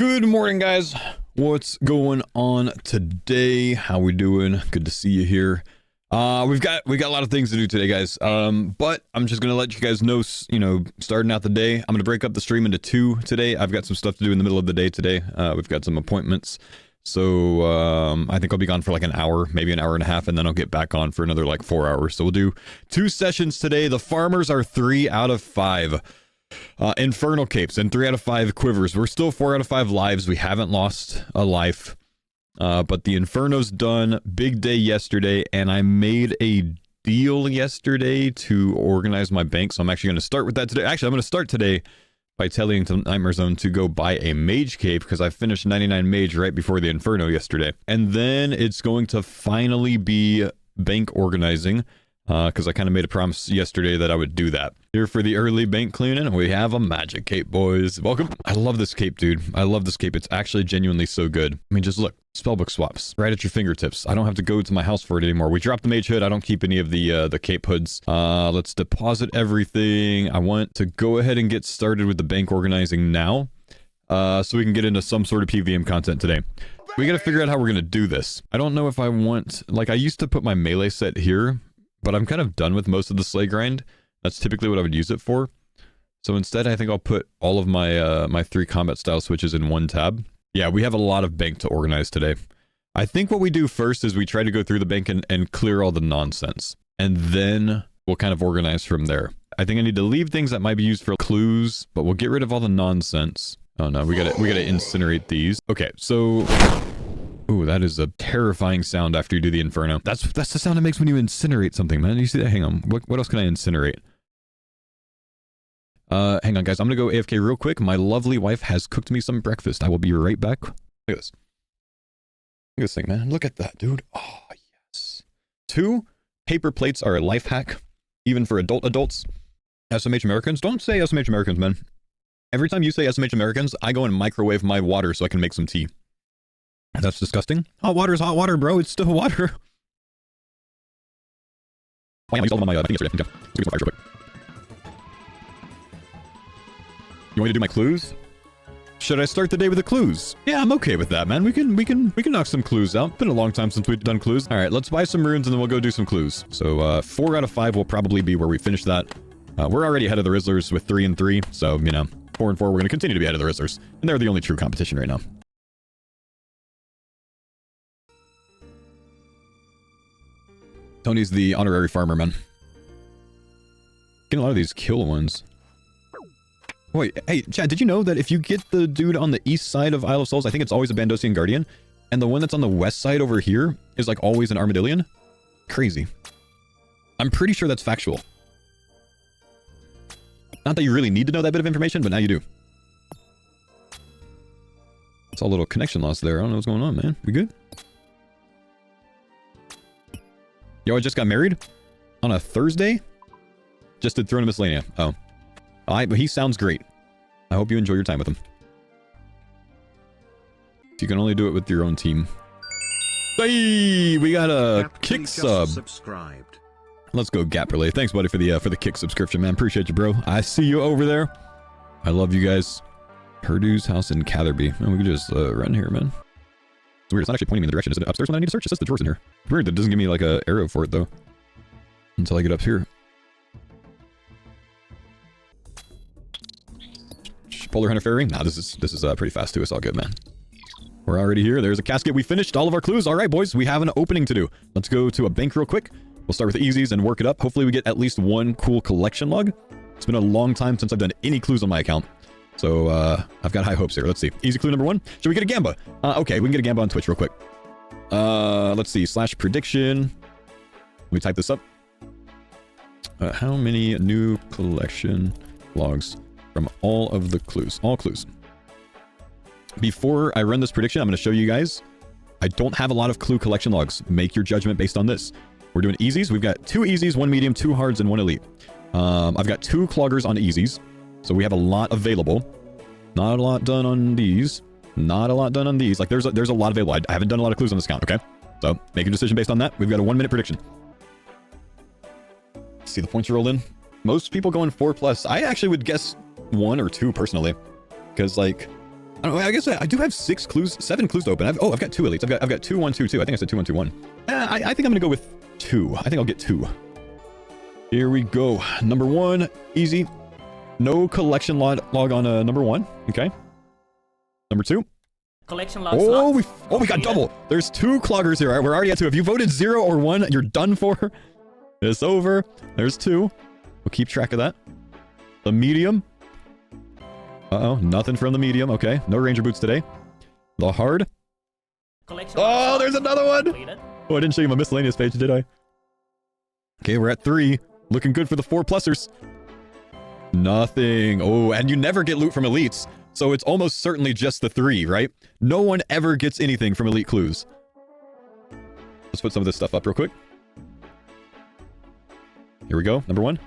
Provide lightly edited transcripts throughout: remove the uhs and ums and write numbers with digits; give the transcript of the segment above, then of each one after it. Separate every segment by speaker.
Speaker 1: Good morning, guys. What's going on today? How we doing? Good to see you here. We got a lot of things to do today, guys. But I'm just gonna let you guys know, starting out the day, I'm gonna break up the stream into two today. I've got some stuff to do in the middle of the day today. We've got some appointments, so I think I'll be gone for like an hour, maybe an hour and a half, and then I'll get back on for another like 4 hours. So we'll do 2 sessions today. The farmers are 3 out of 5. Infernal capes and 3 out of 5 quivers. We're still 4 out of 5 lives. We haven't lost a life. But the Inferno's done. Big day yesterday, and I made a deal yesterday to organize my bank. So I'm actually going to start with that today. Actually, I'm going to start today by telling Nightmare Zone to go buy a mage cape, because I finished 99 mage right before the Inferno yesterday. And then it's going to finally be bank organizing, because I kind of made a promise yesterday that I would do that. Here for the early bank cleaning, we have a magic cape, boys. Welcome. I love this cape, dude. I love this cape. It's actually genuinely so good. I mean, just look. Spellbook swaps right at your fingertips. I don't have to go to my house for it anymore. We dropped the mage hood. I don't keep any of the cape hoods. Let's deposit everything. I want to go ahead and get started with the bank organizing now, so we can get into some sort of PVM content today. We got to figure out how we're going to do this. I don't know if I want... Like, I used to put my melee set here, but I'm kind of done with most of the slay grind. That's typically what I would use it for. So instead, I think I'll put all of my my 3 combat style switches in one tab. Yeah, we have a lot of bank to organize today. I think what we do first is we try to go through the bank and clear all the nonsense. And then we'll kind of organize from there. I think I need to leave things that might be used for clues, but we'll get rid of all the nonsense. Oh no, we gotta incinerate these. Okay, so... Ooh, that is a terrifying sound after you do the Inferno. That's the sound it makes when you incinerate something, man. You see that? Hang on. What else can I incinerate? Hang on, guys. I'm gonna go AFK real quick. My lovely wife has cooked me some breakfast. I will be right back. Look at this. Look at this thing, man. Look at that, dude. Oh, yes. 2 paper plates are a life hack, even for adults. SMH Americans. Don't say SMH Americans, man. Every time you say SMH Americans, I go and microwave my water so I can make some tea. That's disgusting. Hot water is hot water, bro. It's still water. Oh, yeah, I used all of my thing yesterday. Let's get some fire real quick. You want me to do my clues? Should I start the day with the clues? Yeah, I'm okay with that, man. We can knock some clues out. Been a long time since we've done clues. All right, let's buy some runes and then we'll go do some clues. So 4 out of 5 will probably be where we finish that. We're already ahead of the Rizzlers with 3 and 3, so 4 and 4. We're going to continue to be ahead of the Rizzlers, and they're the only true competition right now. Tony's the honorary farmer, man. Getting a lot of these kill ones. Wait, hey, Chad, did you know that if you get the dude on the east side of Isle of Souls, I think it's always a Bandosian Guardian, and the one that's on the west side over here is like always an Armadillian? Crazy. I'm pretty sure that's factual. Not that you really need to know that bit of information, but now you do. It's all a little connection loss there. I don't know what's going on, man. We good? Yo, I just got married on a Thursday. Just did Throne of Miscellanea. Oh. But he sounds great. I hope you enjoy your time with him. If you can only do it with your own team. Hey, we got a kick sub. Subscribed. Let's go, Gapperley. Thanks, buddy, for the kick subscription, man. Appreciate you, bro. I see you over there. I love you guys. Purdue's house in Catherby. Man, we can just run here, man. It's weird. It's not actually pointing me in the direction. Is it upstairs when I need to search? It says the door's in here. It's weird that it doesn't give me like a arrow for it though. Until I get up here. Polar Hunter Ferry? Nah, this is pretty fast too. It's all good, man. We're already here. There's a casket. We finished all of our clues. All right, boys. We have an opening to do. Let's go to a bank real quick. We'll start with the easies and work it up. Hopefully we get at least 1 cool collection log. It's been a long time since I've done any clues on my account. So, I've got high hopes here. Let's see. Easy clue number 1. Should we get a Gamba? Okay, we can get a Gamba on Twitch real quick. Let's see. /prediction. Let me type this up. How many new collection logs from all of the clues? All clues. Before I run this prediction, I'm going to show you guys. I don't have a lot of clue collection logs. Make your judgment based on this. We're doing easies. We've got 2 easies, 1 medium, 2 hards, and 1 elite. I've got 2 cloggers on easies. So we have a lot available. Not a lot done on these. Not a lot done on these. Like, there's a lot available. I haven't done a lot of clues on this count, okay? So, make a decision based on that. We've got a 1-minute prediction. See the points rolled in? Most people going 4+. I actually would guess 1 or 2, personally. Because, like, I don't know, I guess I do have 7 clues to open. I've got 2 elites. I've got 2, 1, 2, 2. I think I said 2, 1, 2, 1. I think I'm gonna go with 2. I think I'll get 2. Here we go. Number 1, easy. No collection log on number 1. Okay. Number 2.
Speaker 2: Collection log.
Speaker 1: We got double. There's 2 cloggers here. All right, we're already at 2. If you voted 0 or 1, you're done for. It's over. There's 2. We'll keep track of that. The medium. Uh-oh, nothing from the medium. Okay, no ranger boots today. The hard. Oh, there's another one. Oh, I didn't show you my miscellaneous page, did I? Okay, we're at 3. Looking good for the 4-plussers. Nothing. Oh, and you never get loot from elites. So it's almost certainly just the 3, right? No one ever gets anything from elite clues. Let's put some of this stuff up real quick. Here we go. Number 1.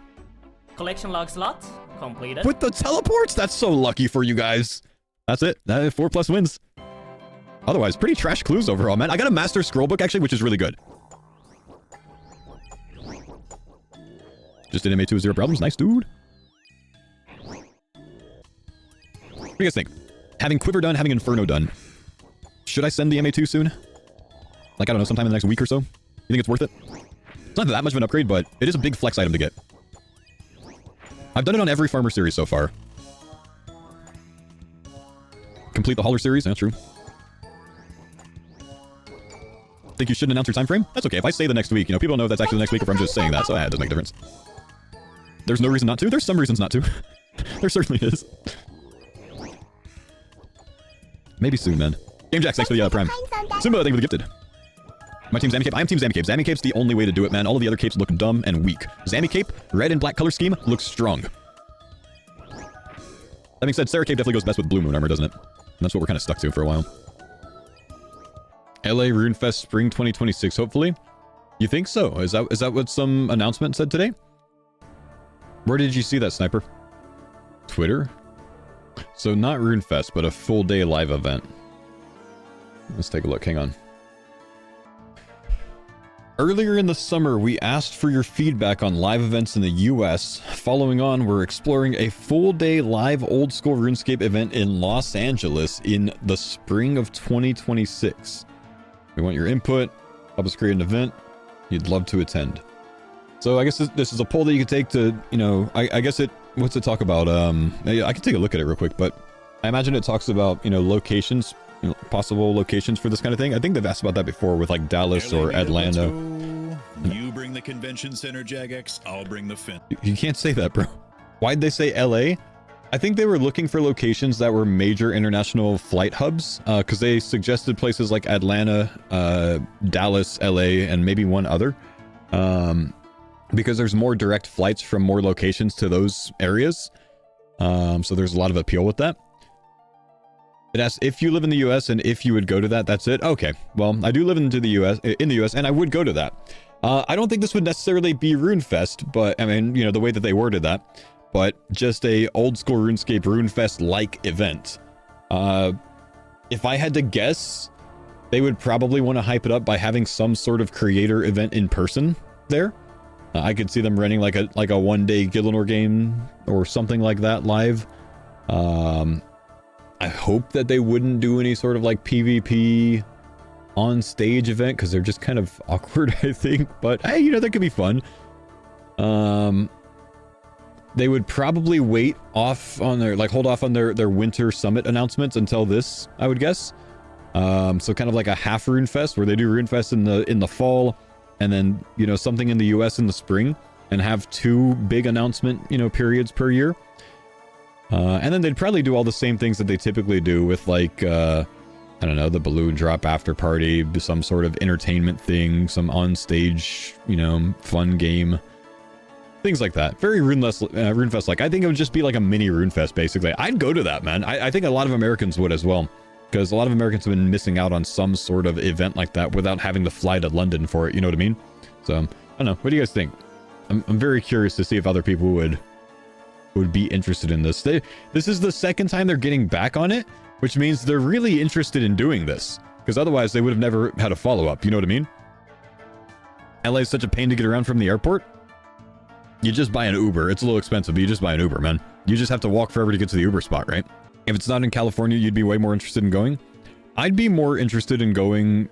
Speaker 2: Collection log slot completed.
Speaker 1: With the teleports? That's so lucky for you guys. That's it. That is 4+ wins. Otherwise, pretty trash clues overall, man. I got a master scroll book, actually, which is really good. Just an MA2 0 problems. Nice, dude. What do you guys think? Having Quiver done, having Inferno done. Should I send the MA2 soon? Like, I don't know, sometime in the next week or so? You think it's worth it? It's not that much of an upgrade, but it is a big flex item to get. I've done it on every farmer series so far. Complete the hauler series? That's true. Think you shouldn't announce your time frame? That's okay. If I say the next week, you know, people don't know if that's actually the next week or if I'm just saying that, so it doesn't make a difference. There's no reason not to. There's some reasons not to. There certainly is. Maybe soon, man. Game Jack, thanks for the prime. Simba, thank you for the gifted. My team's Zammy Cape. I am Team Zammy Cape. Zammy Cape's the only way to do it, man. All of the other capes look dumb and weak. Zammy Cape, red and black color scheme, looks strong. That being said, Sarah Cape definitely goes best with Blue Moon armor, doesn't it? And that's what we're kind of stuck to for a while. LA RuneFest Spring 2026, hopefully. You think so? Is that what some announcement said today? Where did you see that, Sniper? Twitter? So not RuneFest, but a full day live event. Let's take a look. Hang on. Earlier in the summer, we asked for your feedback on live events in the US. Following on, we're exploring a full-day live old-school RuneScape event in Los Angeles in the spring of 2026. We want your input. Help us create an event. You'd love to attend. So I guess this is a poll that you could take to, you know, I guess it... What's it talk about? I can take a look at it real quick, but I imagine it talks about, you know, locations... possible locations for this kind of thing. I think they've asked about that before with like Dallas or Atlanta.
Speaker 3: You bring the convention center, Jagex. I'll bring the fin.
Speaker 1: You can't say that, bro. Why'd they say LA? I think they were looking for locations that were major international flight hubs, because they suggested places like Atlanta, Dallas, LA, and maybe one other, because there's more direct flights from more locations to those areas. So there's a lot of appeal with that. It asks if you live in the US and if you would go to that. That's it. Okay. Well, I do live in the US, and I would go to that. I don't think this would necessarily be RuneFest, but I mean, you know, the way that they worded that, but just a old school RuneScape RuneFest like event. If I had to guess, they would probably want to hype it up by having some sort of creator event in person there. I could see them running like a one-day Gillinor game or something like that live. I hope that they wouldn't do any sort of like PvP on stage event because they're just kind of awkward, I think. But hey, you know, that could be fun. They would probably wait off on their, like, hold off on their winter summit announcements until this, I would guess. So kind of like a half RuneFest where they do RuneFest in the fall, and then, you know, something in the US in the spring, and have 2 big announcement, you know, periods per year. And then they'd probably do all the same things that they typically do with, like, I don't know, the balloon drop after party, some sort of entertainment thing, some on-stage, you know, fun game. Things like that. Very RuneFest-like. I think it would just be like a mini RuneFest, basically. I'd go to that, man. I think a lot of Americans would as well. Because a lot of Americans have been missing out on some sort of event like that without having to fly to London for it, you know what I mean? So, I don't know. What do you guys think? I'm very curious to see if other people would be interested in this. This is the second time they're getting back on it, which means they're really interested in doing this, because otherwise they would have never had a follow-up, you know what I mean? LA is such a pain to get around from the airport. You just buy an Uber. It's a little expensive, but you just buy an Uber, man. You just have to walk forever to get to the Uber spot, right? if it's not in California, you'd be way more interested in going. I'd be more interested in going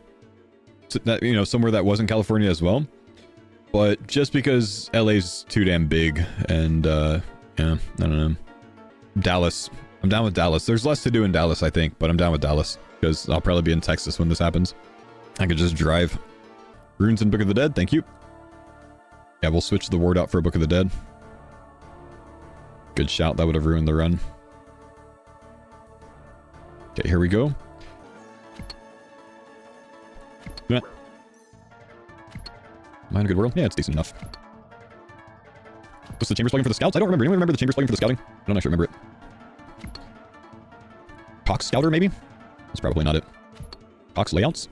Speaker 1: to that, you know, somewhere that wasn't California as well. But just because LA's too damn big, and yeah, I don't know. Dallas. I'm down with Dallas. There's less to do in Dallas, I think, but I'm down with Dallas because I'll probably be in Texas when this happens. I could just drive. Runes and Book of the Dead, thank you. Yeah, we'll switch the ward out for a Book of the Dead. Good shout, that would have ruined the run. Okay, here we go. Yeah. Am I in a good world? Yeah, it's decent enough. Was the Chambers plugin for the scouts? I don't remember. Anyone remember the Chambers plugin for the scouting? I don't actually remember it. Cox Scouter, maybe? That's probably not it. Cox Layouts?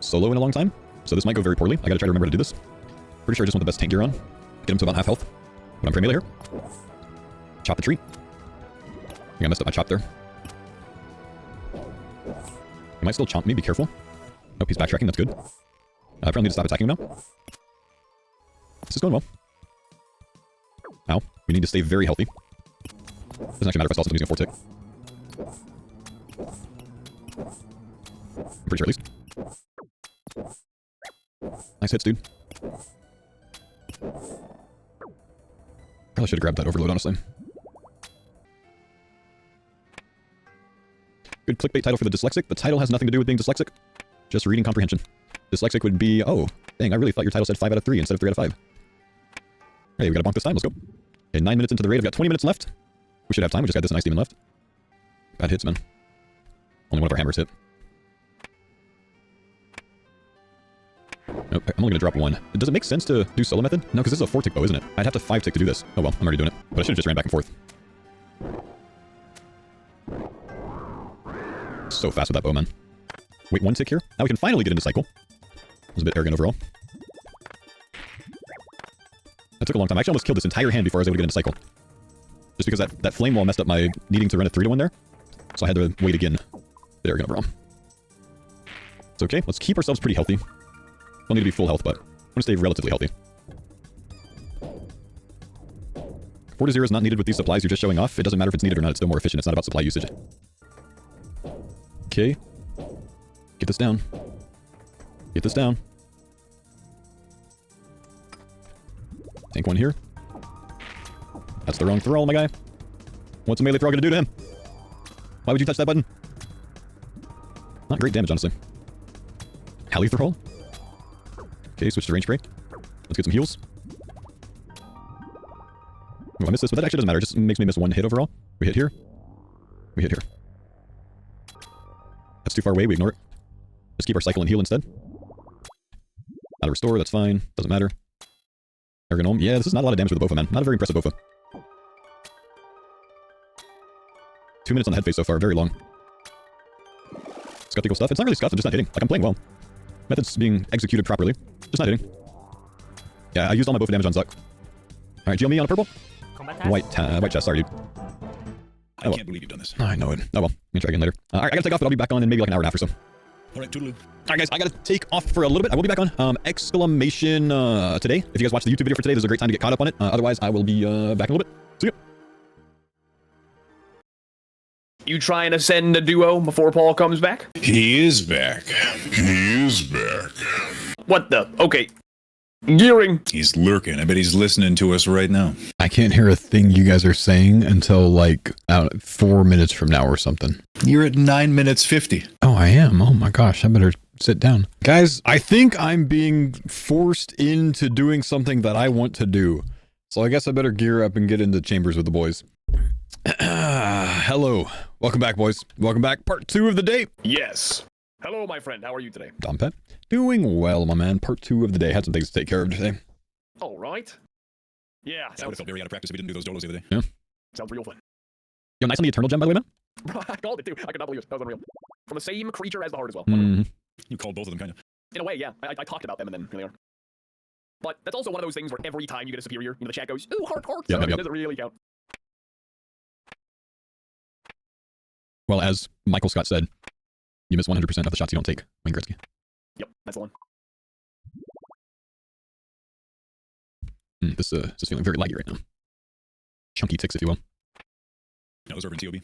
Speaker 1: Solo in a long time, so this might go very poorly. I gotta try to remember to do this. Pretty sure I just want the best tank gear on. Get him to about half health. But I'm pretty melee here. Chop the tree. I think I messed up my chop there. He might still chomp me, be careful. Nope, he's backtracking, that's good. I probably need to stop attacking him now. This is going well. Ow. We need to stay very healthy. Doesn't actually matter if I stall something using a 4 tick. I'm pretty sure at least. Nice hits, dude. Probably should have grabbed that overload, honestly. Good clickbait title for the dyslexic. The title has nothing to do with being dyslexic. Just reading comprehension. Dyslexic would be, oh, dang, I really thought your title said 5 out of 3 instead of 3 out of 5. Hey, we got a bonk this time. Let's go. Okay, 9 minutes into the raid. I've got 20 minutes left. We should have time. We just got this nice demon left. Bad hits, man. Only one of our hammers hit. Nope, I'm only going to drop one. Does it make sense to do solo method? No, because this is a 4-tick bow, isn't it? I'd have to 5-tick to do this. Oh well, I'm already doing it. But I should have just ran back and forth. So fast with that bow, man. Wait, 1 tick here? Now we can finally get into cycle. It was a bit arrogant overall. That took a long time. I actually almost killed this entire hand before I was able to get into cycle. Just because that flame wall messed up my needing to run a 3-to-1 there. So I had to wait again. Bit arrogant overall. It's okay. Let's keep ourselves pretty healthy. Don't need to be full health, but I want to stay relatively healthy. 4-0 is not needed with these supplies you're just showing off. It doesn't matter if it's needed or not. It's still more efficient. It's not about supply usage. Okay. Get this down. Get this down. Tank one here. That's the wrong thrall, my guy. What's a melee thrall gonna do to him? Why would you touch that button? Not great damage, honestly. Halley thrall. Okay, switch to range spray. Let's get some heals. Oh, I missed this, but that actually doesn't matter. It just makes me miss 1 hit overall. We hit here. We hit here. That's too far away. We ignore it. Just keep our cycle and heal instead. Out of restore, that's fine. Doesn't matter. Ergonome. Yeah, this is not a lot of damage with the Bofa, man. Not a very impressive Bofa. 2 minutes on the head phase so far. Very long. Skeptical stuff. It's not really scuffed. I'm just not hitting. Like, I'm playing well. Method's being executed properly. Just not hitting. Yeah, I used all my Bofa damage on Zuck. Alright, GL me on a purple. White chest. Sorry, dude.
Speaker 3: I can't believe you've done this.
Speaker 1: I know it. Oh well. Let me try again later. Alright, I gotta take off, but I'll be back on in maybe like an hour and a half or so.
Speaker 3: Alright, toodaloo.
Speaker 1: Alright guys, I gotta take off for a little bit. I will be back on. Exclamation today. If you guys watch the YouTube video for today, this is a great time to get caught up on it. Otherwise, I will be back in a little bit. See ya.
Speaker 4: You trying to send a duo before Paul comes back?
Speaker 3: He is back. He is back.
Speaker 4: What the? Okay. Gearing.
Speaker 3: He's lurking. I bet he's listening to us right now.
Speaker 1: I can't hear a thing you guys are saying until like 4 minutes from now or something.
Speaker 3: You're at 9 minutes 50.
Speaker 1: Oh, I am. Oh my gosh, I better sit down. Guys, I think I'm being forced into doing something that I want to do. So I guess I better gear up and get into chambers with the boys. Hello. Welcome back, boys. Welcome back. Part 2 of the day.
Speaker 4: Yes. Hello, my friend. How are you today?
Speaker 1: Dompet. Doing well, my man. Part 2 of the day. Had some things to take care of today.
Speaker 4: All right. Yeah.
Speaker 3: I would have felt very out of practice if we didn't do those dolos the other day.
Speaker 1: Yeah.
Speaker 4: Sounds real fun.
Speaker 1: Yo, nice on the Eternal Gem, by the way, man.
Speaker 4: I called it too. I could not believe it. That was unreal. From the same creature as the heart as well.
Speaker 3: You called both of them, kind of.
Speaker 4: In a way, yeah. I talked about them and then here they are. But that's also one of those things where every time you get a superior, you know, the chat goes, ooh, heart.
Speaker 1: Yep,
Speaker 4: It
Speaker 1: yep.
Speaker 4: doesn't really count.
Speaker 1: Well, as Michael Scott said, you miss 100% of the shots you don't take. Wayne Gretzky.
Speaker 4: Yep, that's the one.
Speaker 1: This is feeling very laggy right now. Chunky ticks, if you will.
Speaker 3: That was over in TOB.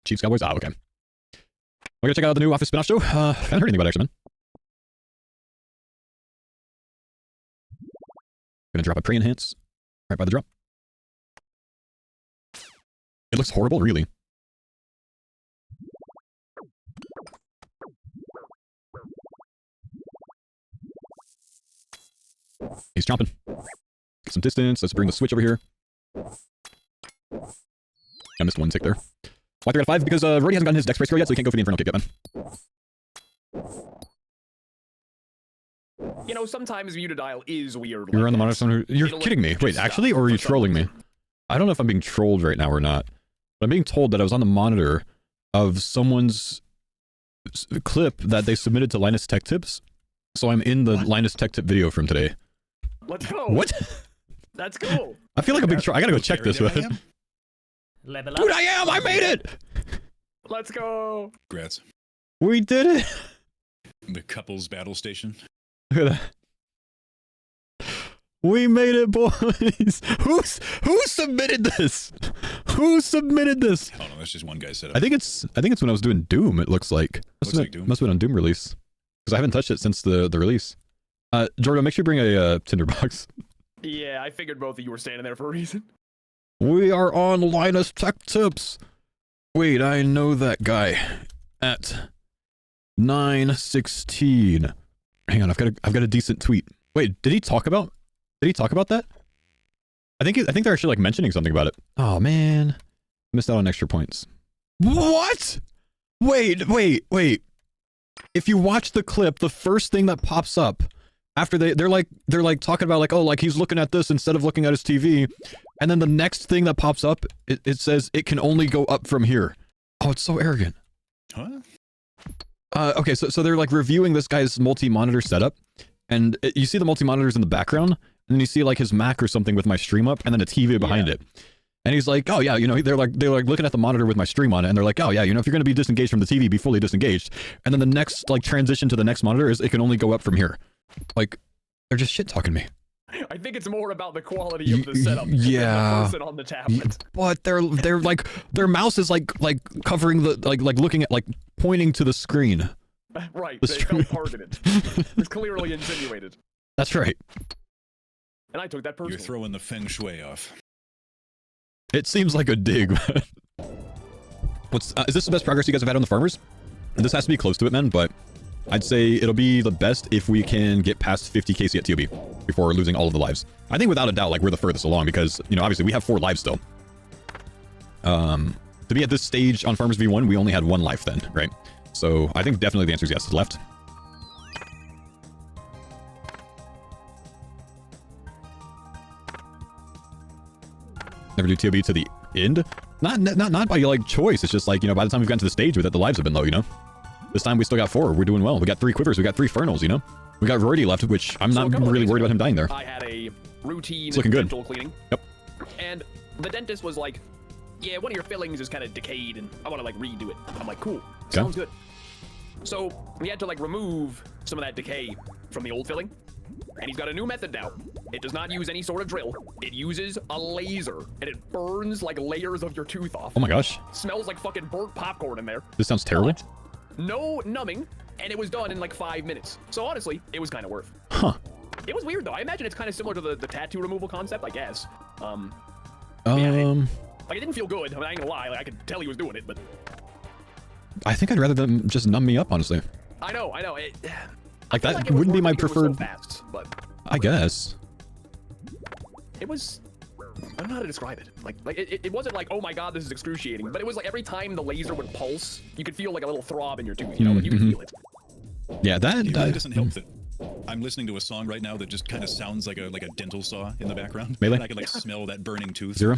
Speaker 1: Chiefs, Cowboys. Ah, okay. We're gonna check out the new Office spin-off show. Haven't heard anything about it, actually, man. Gonna drop a prey enhance right by the drop. It looks horrible, really. He's chomping. Get some distance. Let's bring the switch over here. I missed one tick there. Why 3 out of 5? Because Roddy hasn't gotten his dex price score yet, so he can't go for the Infernal Kick yet, man.
Speaker 4: You know, sometimes Mutadial is weird.
Speaker 1: You're
Speaker 4: like
Speaker 1: on the monitor.
Speaker 4: that.
Speaker 1: Someone who, you're
Speaker 4: It'll,
Speaker 1: kidding me.
Speaker 4: like,
Speaker 1: Wait,
Speaker 4: just
Speaker 1: actually,
Speaker 4: stop
Speaker 1: or are you
Speaker 4: for some
Speaker 1: trolling me?
Speaker 4: reason.
Speaker 1: I don't know if I'm being trolled right now or not, but I'm being told that I was on the monitor of someone's clip that they submitted to Linus Tech Tips, so I'm in the Linus Tech Tip video from today.
Speaker 4: Let's go.
Speaker 1: What?
Speaker 4: That's cool.
Speaker 1: I feel like I'm being trolled. I gotta go check this,
Speaker 3: There I
Speaker 1: man.
Speaker 3: am.
Speaker 2: Level up.
Speaker 1: Dude, I am! I made it!
Speaker 4: Let's go.
Speaker 3: Congrats.
Speaker 1: We did it!
Speaker 3: The couples battle station.
Speaker 1: Look at that. We made it, boys! Who submitted this? Who submitted this?
Speaker 3: Oh no, that's just one guy set up.
Speaker 1: I think it's when I was doing Doom, it looks like.
Speaker 3: Looks like Doom.
Speaker 1: Must have been on Doom release. Because I haven't touched it since the release. Jordan, make sure you bring a tinderbox.
Speaker 4: Yeah, I figured both of you were standing there for a reason.
Speaker 1: We are on Linus Tech Tips. Wait, I know that guy. At 9:16. Hang on, I've got a decent tweet. Wait, did he talk about that? I think they're actually like mentioning something about it. Oh man, missed out on extra points. What? Wait. If you watch the clip, the first thing that pops up after they're like talking about like, oh, like he's looking at this instead of looking at his TV, and then the next thing that pops up, it says it can only go up from here. Oh, it's so arrogant.
Speaker 3: Huh?
Speaker 1: Okay, so they're like reviewing this guy's multi-monitor setup, and you see the multi-monitors in the background, and then you see like his Mac or something with my stream up, and then a TV behind it. And he's like, oh yeah, you know, they're like looking at the monitor with my stream on it, and they're like, oh yeah, you know, if you're gonna be disengaged from the TV, be fully disengaged. And then the next like transition to the next monitor is it can only go up from here. Like, they're just shit talking me.
Speaker 4: I think it's more about the quality of the setup
Speaker 1: yeah.
Speaker 4: than the person on the tablet.
Speaker 1: But they're like their mouse is like covering the like looking at like pointing to the screen.
Speaker 4: Right,
Speaker 1: The
Speaker 4: they
Speaker 1: stream.
Speaker 4: felt targeted. It's clearly insinuated.
Speaker 1: That's right.
Speaker 4: And I took that
Speaker 3: You're
Speaker 4: personally.
Speaker 3: throwing the feng shui off.
Speaker 1: It seems like a dig, man. Is this the best progress you guys have had on the farmers? And this has to be close to it, man, but I'd say it'll be the best if we can get past 50 KC at TOB before losing all of the lives. I think without a doubt, like, we're the furthest along because, you know, obviously we have 4 lives still. To be at this stage on Farmers V1, we only had 1 life then, right? So I think definitely the answer is yes. Left. Never do TOB to the end? Not by like choice. It's just like, you know, by the time we've gotten to the stage with it, the lives have been low, you know? This time we still got 4. We're doing well. We got 3 quivers. We got 3 fernals, you know? We got Rory left, which I'm not really worried about him dying there.
Speaker 4: I had a routine
Speaker 1: It's looking good.
Speaker 4: dental cleaning.
Speaker 1: Yep.
Speaker 4: And the dentist was like, yeah, one of your fillings is kind of decayed and I want to like redo it. I'm like, cool. Sounds good. So we had to like remove some of that decay from the old filling. And he's got a new method now. It does not use any sort of drill. It uses a laser and it burns like layers of your tooth off.
Speaker 1: Oh my gosh.
Speaker 4: Smells like fucking burnt popcorn in there.
Speaker 1: This sounds terrible.
Speaker 4: But no numbing, and it was done in like 5 minutes. So honestly, it was kind of worth.
Speaker 1: Huh.
Speaker 4: It was weird though. I imagine it's kind of similar to the tattoo removal concept, I guess. Like it didn't feel good. I mean, I ain't gonna lie. Like I could tell he was doing it, but
Speaker 1: I think I'd rather them just numb me up, honestly.
Speaker 4: I know.
Speaker 1: Like
Speaker 4: I feel
Speaker 1: that
Speaker 4: it was
Speaker 1: wouldn't be
Speaker 4: worth
Speaker 1: my
Speaker 4: it because it was
Speaker 1: preferred.
Speaker 4: so fast, but
Speaker 1: I guess.
Speaker 4: it was. I don't know how to describe it. Like it wasn't like, oh my god, this is excruciating. But it was like every time the laser would pulse, you could feel like a little throb in your tooth. You know, like you could feel it.
Speaker 1: Yeah, that
Speaker 3: It really doesn't help that I'm listening to a song right now that just kind of sounds like a dental saw in the background.
Speaker 1: Melee?
Speaker 3: And I can like smell that burning tooth.
Speaker 1: 0.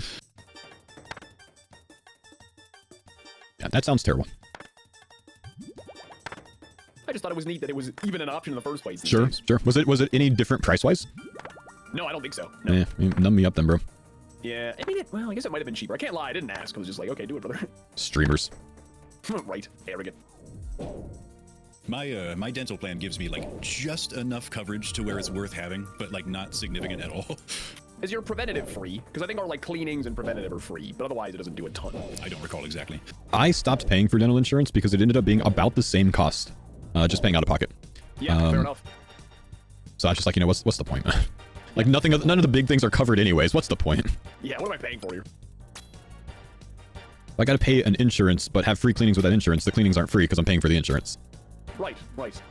Speaker 1: Yeah, that sounds terrible.
Speaker 4: I just thought it was neat that it was even an option in the first place. these
Speaker 1: Sure,
Speaker 4: days.
Speaker 1: sure. Was it any different price-wise?
Speaker 4: No, I don't think so. No.
Speaker 1: Yeah, numb me up then, bro.
Speaker 4: Yeah, I mean, well, I guess it might have been cheaper. I can't lie, I didn't ask. I was just like, okay, do it, brother.
Speaker 1: Streamers.
Speaker 4: Right, arrogant.
Speaker 3: My dental plan gives me like just enough coverage to where it's worth having, but like not significant at all.
Speaker 4: Is your preventative free? Because I think our like cleanings and preventative are free, but otherwise it doesn't do a ton.
Speaker 3: I don't recall exactly.
Speaker 1: I stopped paying for dental insurance because it ended up being about the same cost, just paying out of pocket.
Speaker 4: Yeah, fair enough.
Speaker 1: So I was just like, you know, what's the point? Like none of the big things are covered anyways. What's the point?
Speaker 4: Yeah, what am I paying for here?
Speaker 1: I got to pay an insurance, but have free cleanings with that insurance. The cleanings aren't free because I'm paying for the insurance.
Speaker 4: Right. Makes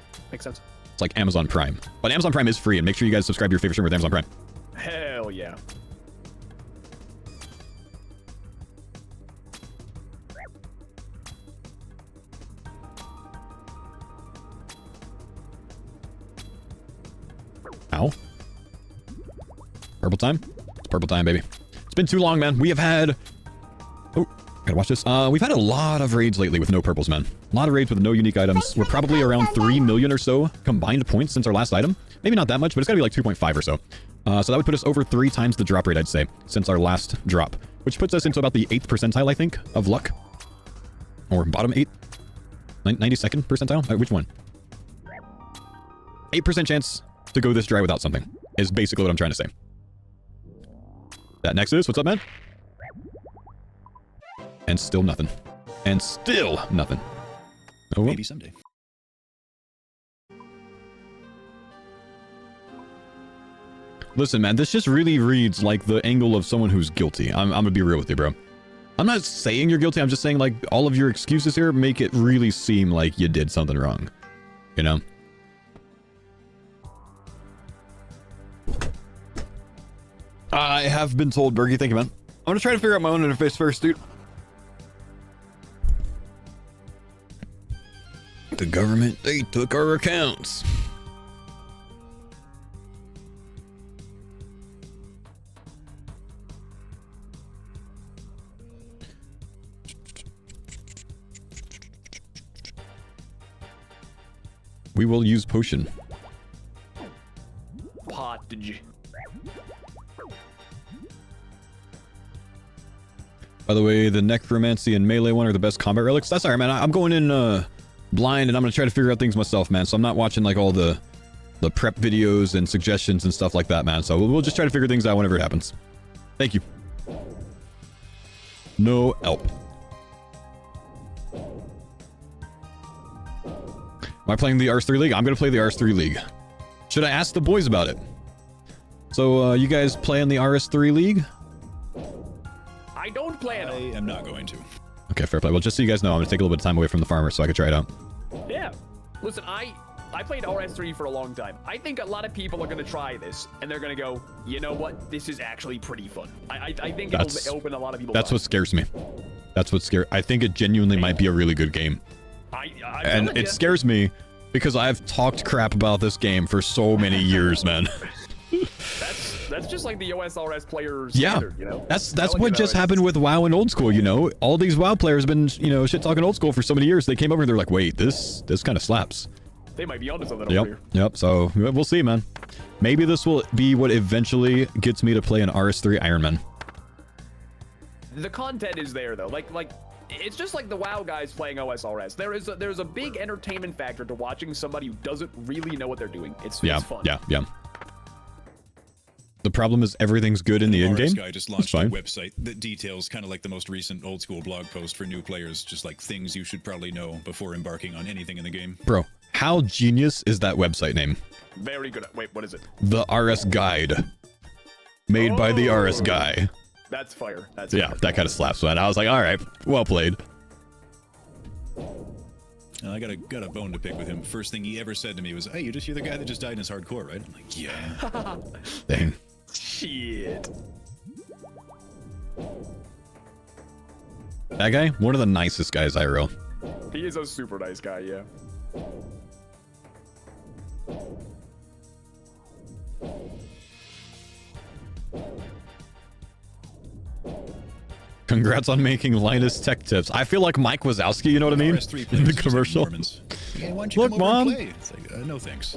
Speaker 4: sense.
Speaker 1: It's like Amazon Prime. But Amazon Prime is free, and make sure you guys subscribe to your favorite streamer with Amazon Prime.
Speaker 4: Hell yeah.
Speaker 1: Ow. Purple time? It's purple time, baby. It's been too long, man. We have had... Oh, gotta watch this. We've had a lot of raids lately with no purples, man. A lot of raids with no unique items. We're probably around 3 million or so combined points since our last item. Maybe not that much, but it's gotta be like 2.5 or so. So that would put us over 3 times the drop rate, I'd say, since our last drop. Which puts us into about the 8th percentile, I think, of luck. Or bottom 8? 92nd percentile? Which one? 8% chance to go this dry without something is basically what I'm trying to say. That Nexus, what's up, man? And still nothing. And still nothing. Oh, well.
Speaker 3: Maybe someday.
Speaker 1: Listen, man, this just really reads like the angle of someone who's guilty. I'm gonna be real with you, bro. I'm not saying you're guilty. I'm just saying, like, all of your excuses here make it really seem like you did something wrong. You know? I have been told, Bergie. Thank you, man. I'm gonna try to figure out my own interface first, dude. The government, they took our accounts. We will use potion.
Speaker 4: Pottage.
Speaker 1: By the way, the necromancy and melee one are the best combat relics. That's alright, man. I'm going in blind, and I'm gonna try to figure out things myself, man. So I'm not watching like all the prep videos and suggestions and stuff like that, man. So we'll just try to figure things out whenever it happens. Thank you. No help. Am I playing the RS3 League? I'm gonna play the RS3 League. Should I ask the boys about it? So you guys play in the RS3 League?
Speaker 4: I don't plan on.
Speaker 3: I am not going to.
Speaker 1: Okay, fair play. Well, just so you guys know, I'm gonna take a little bit of time away from the farmer so I can try it out.
Speaker 4: Yeah. Listen, I played RS3 for a long time. I think a lot of people are going to try this, and they're going to go, you know what? This is actually pretty fun. I think it'll open a lot of people.
Speaker 1: That's what scares me. That's what scares. I think it genuinely might be a really good game. And it scares me because I've talked crap about this game for so many years, man.
Speaker 4: That's just like the OSRS players.
Speaker 1: Yeah,
Speaker 4: standard, you know?
Speaker 1: that's what just happened with WoW and old school. You know, all these WoW players have been, you know, shit talking old school for so many years. They came over and they're like, wait, this kind of slaps.
Speaker 4: They might be onto something over here.
Speaker 1: Yep. So we'll see, man. Maybe this will be what eventually gets me to play an RS3 Iron Man.
Speaker 4: The content is there though. Like it's just like the WoW guys playing OSRS. There's a big entertainment factor to watching somebody who doesn't really know what they're doing. It's fun.
Speaker 1: Yeah. The problem is everything's good in the in-game.
Speaker 3: Guy just launched a website that details kind of like the most recent old school blog post for new players, just like things you should probably know before embarking on anything in the game.
Speaker 1: Bro, how genius is that website name?
Speaker 4: Very good. Wait, what is it?
Speaker 1: The RS Guide. Made by the RS guy.
Speaker 4: That's fire. That
Speaker 1: kind of slaps, man. I was like, all right, well played.
Speaker 3: I got a bone to pick with him. First thing he ever said to me was, "Hey, you're the guy that just died in his hardcore, right?" I'm like, "Yeah."
Speaker 1: Dang.
Speaker 4: Shit.
Speaker 1: That guy, one of the nicest guys IRL.
Speaker 4: He is a super nice guy, yeah.
Speaker 1: Congrats on making Linus Tech Tips. I feel like Mike Wazowski, you know what I mean? In the commercial.
Speaker 3: Yeah, why don't you come over and play? It's like, no thanks.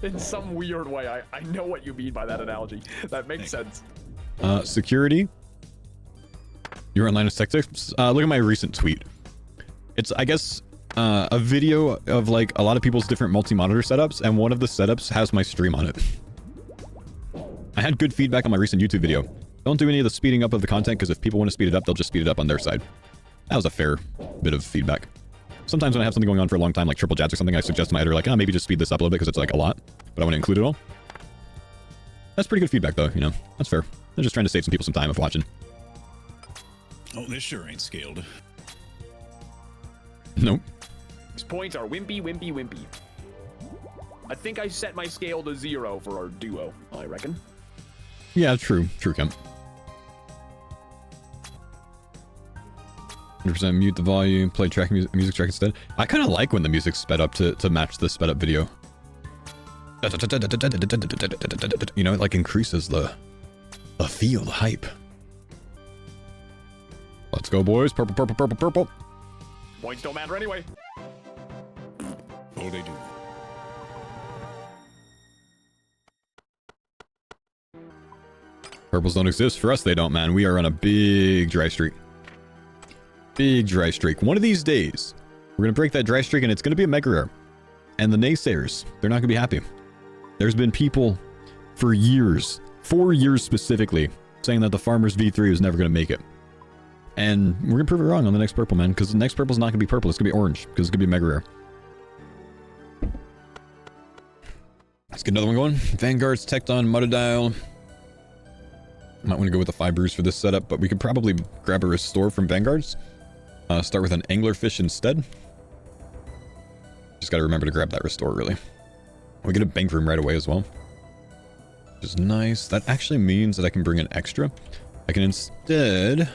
Speaker 4: In some weird way, I know what you mean by that analogy. That makes sense.
Speaker 1: Security. You're on Linus Tech Tips. Look at my recent tweet. It's, I guess, a video of like a lot of people's different multi-monitor setups, and one of the setups has my stream on it. I had good feedback on my recent YouTube video. Don't do any of the speeding up of the content, because if people want to speed it up, they'll just speed it up on their side. That was a fair bit of feedback. Sometimes when I have something going on for a long time, like triple jats or something, I suggest to my editor, like, oh, maybe just speed this up a little bit because it's like a lot, but I want to include it all. That's pretty good feedback, though, you know? That's fair. I'm just trying to save some people some time of watching.
Speaker 3: Oh, this sure ain't scaled.
Speaker 1: Nope.
Speaker 4: These points are wimpy, wimpy, wimpy. I think I set my scale to 0 for our duo, I reckon.
Speaker 1: Yeah, true. True, Kemp. 100% mute the volume, play track music track instead. I kind of like when the music's sped up to match the sped up video. You know, it like increases the feel, the hype. Let's go, boys. Purple, purple, purple, purple.
Speaker 4: Points don't matter anyway.
Speaker 3: Oh, they do.
Speaker 1: Purples don't exist. For us, they don't, man. We are on a big dry streak. Big dry streak. One of these days, we're going to break that dry streak, and it's going to be a mega rare. And the naysayers, they're not going to be happy. There's been people for years, 4 years specifically, saying that the Farmer's V3 is never going to make it. And we're going to prove it wrong on the next purple, man, because the next purple is not going to be purple. It's going to be orange, because it's going to be a mega rare. Let's get another one going. Vanguard's Tecton, Mudadial. Might want to go with the fibers for this setup, but we could probably grab a restore from Vanguard's. Start with an anglerfish instead. Just got to remember to grab that restore, really. We get a bank room right away as well, which is nice. That actually means that I can bring an extra. I can instead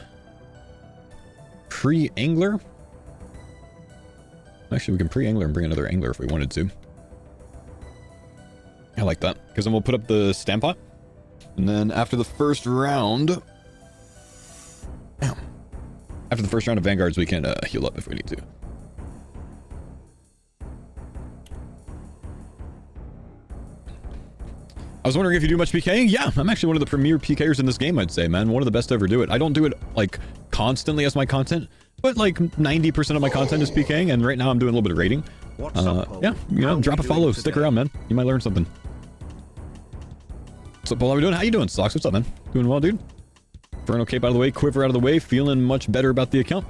Speaker 1: pre-angler. Actually, we can pre-angler and bring another angler if we wanted to. I like that, because then we'll put up the stamp pot. And then after the first round... After the first round of Vanguards, we can heal up if we need to. I was wondering if you do much PKing? Yeah, I'm actually one of the premier PKers in this game, I'd say, man. One of the best to ever do it. I don't do it, like, constantly as my content, but, like, 90% of my content is PKing, and right now I'm doing a little bit of raiding. Yeah, you know, drop a follow, stick around, man. You might learn something. What's up, Paul? How we doing? How you doing, Socks? What's up, man? Doing well, dude? Inferno cape out of the way, Quiver out of the way, feeling much better about the account.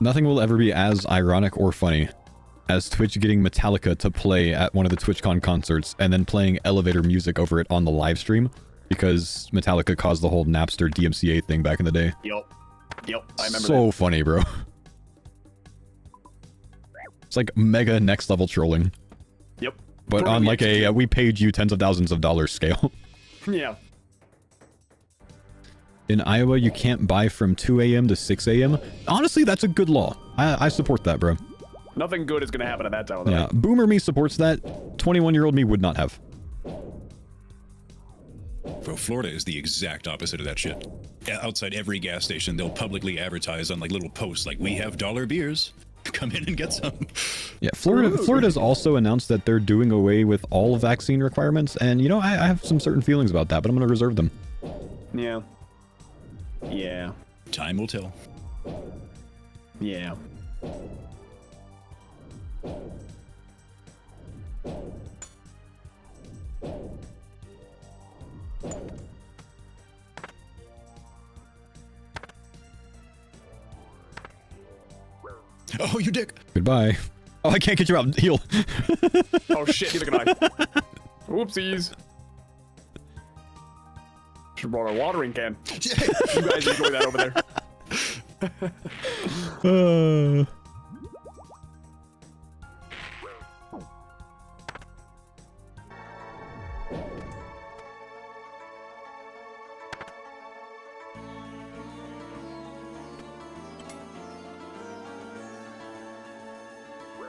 Speaker 1: Nothing will ever be as ironic or funny as Twitch getting Metallica to play at one of the TwitchCon concerts and then playing elevator music over it on the live stream because Metallica caused the whole Napster DMCA thing back in the day.
Speaker 4: Yep, I remember
Speaker 1: so
Speaker 4: that.
Speaker 1: Funny, bro. It's like mega next level trolling.
Speaker 4: Yep.
Speaker 1: But on like a we paid you tens of thousands of dollars scale.
Speaker 4: Yeah.
Speaker 1: In Iowa, you can't buy from 2 a.m. to 6 a.m. Honestly, that's a good law. I support that, bro.
Speaker 4: Nothing good is going to happen at that time.
Speaker 1: Yeah, Boomer me supports that. 21-year-old me would not have.
Speaker 3: Bro, Florida is the exact opposite of that shit. Outside every gas station, they'll publicly advertise on like little posts like, we have dollar beers. Come in and get some.
Speaker 1: Yeah, Florida's also announced that they're doing away with all vaccine requirements, and you know, I have some certain feelings about that, but I'm going to reserve them.
Speaker 4: Yeah. Yeah.
Speaker 3: Time will tell.
Speaker 4: Yeah.
Speaker 3: Oh, you dick.
Speaker 1: Goodbye. Oh, I can't get you out. Heal.
Speaker 4: Oh shit, neither can I. Whoopsies. Should've brought a watering can. You guys enjoy that over there.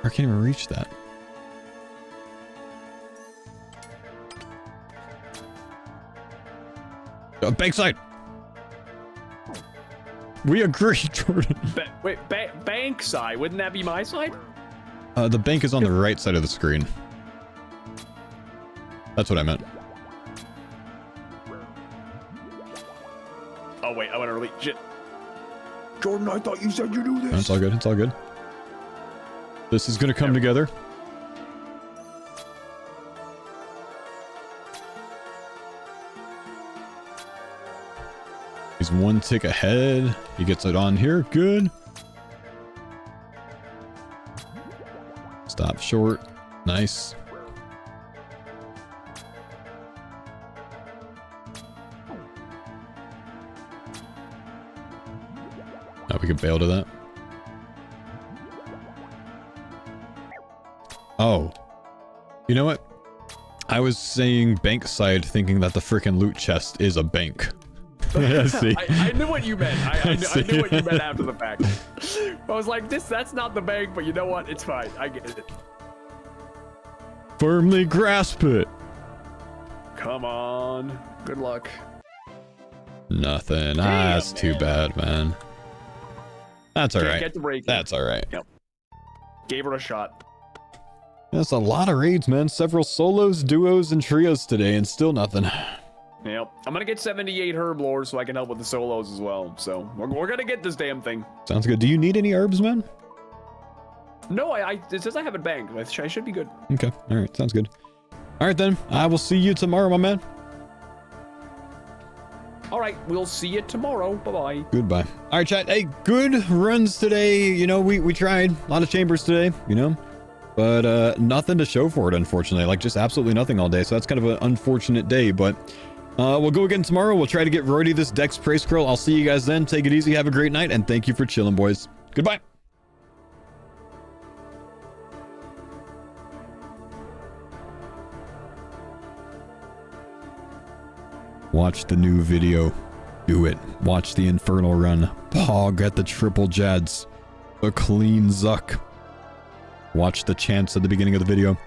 Speaker 1: I can't even reach that. Bankside. We agree, Jordan.
Speaker 4: Wait, bank side? Wouldn't that be my side?
Speaker 1: The bank is on the right side of the screen. That's what I meant.
Speaker 4: Oh wait, I want to release shit. Jordan, I thought you said you do this.
Speaker 1: It's all good. It's all good. This is gonna come together. He's one tick ahead. He gets it on here. Good. Stop short. Nice. Now we can bail to that. Oh. You know what? I was saying bank side thinking that the freaking loot chest is a bank. See?
Speaker 4: I knew what you meant. I knew what you meant after the fact. I was like, that's not the bank, but you know what? It's fine. I get it.
Speaker 1: Firmly grasp it.
Speaker 4: Come on. Good luck.
Speaker 1: Nothing. That's too bad, man. That's all right.
Speaker 4: Get the break.
Speaker 1: That's all right.
Speaker 4: Yep. Gave her a shot.
Speaker 1: That's a lot of raids, man. Several solos, duos, and trios today, and still nothing.
Speaker 4: Yep. I'm gonna get 78 herb lore so I can help with the solos as well. So we're gonna get this damn thing.
Speaker 1: Sounds good. Do you need any herbs, man?
Speaker 4: No, it says I have it banked. I should be good.
Speaker 1: Okay. All right. Sounds good. All right, then. I will see you tomorrow, my man.
Speaker 4: All right. We'll see you tomorrow. Bye-bye.
Speaker 1: Goodbye. All right, chat. Hey, good runs today. You know, we tried. A lot of chambers today, you know. But nothing to show for it, unfortunately. Like, just absolutely nothing all day. So that's kind of an unfortunate day. But we'll go again tomorrow. We'll try to get Roydy this Dex Praise Scroll. I'll see you guys then. Take it easy. Have a great night. And thank you for chilling, boys. Goodbye. Watch the new video. Do it. Watch the Infernal Run. Pog at the triple Jads. A clean Zuck. Watch the chants at the beginning of the video.